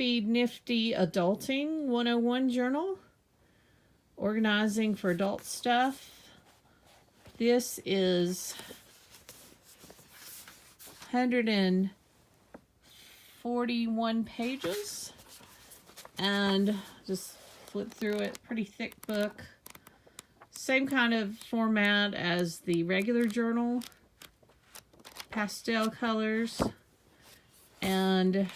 BuzzFeed Nifty Adulting 101 journal. Organizing for adult stuff. This is 141 pages. And just flip through it. Pretty thick book. Same kind of format as the regular journal. Pastel colors. And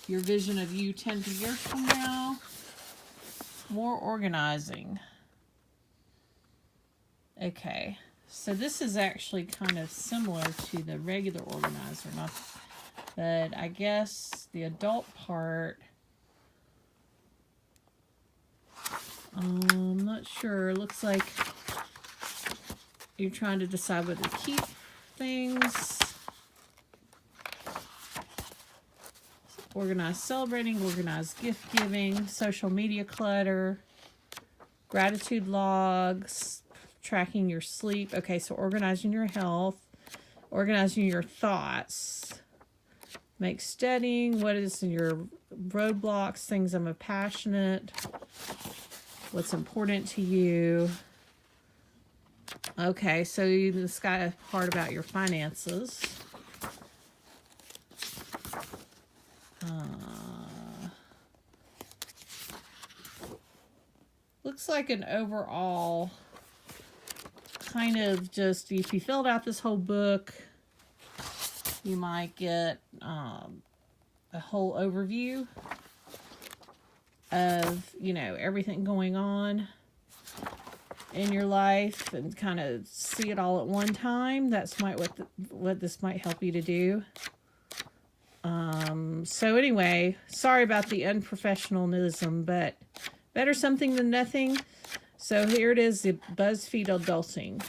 your vision of you 10 years from now. More organizing. Okay, so this is actually kind of similar to the regular organizer, but I guess the adult part, I'm not sure. Looks like you're trying to decide whether to keep things. Organized celebrating, organized gift giving, social media clutter, gratitude logs, tracking your sleep. Okay, so organizing your health, organizing your thoughts, make studying, what is in your roadblocks, things I'm passionate, what's important to you. Okay, so this got a part about your finances. Looks like an overall kind of just, if you filled out this whole book, you might get a whole overview of, you know, everything going on in your life and kind of see it all at one time. That's what this might help you to do. So anyway, sorry about the unprofessionalism, but better something than nothing. So here it is, the BuzzFeed Adulting.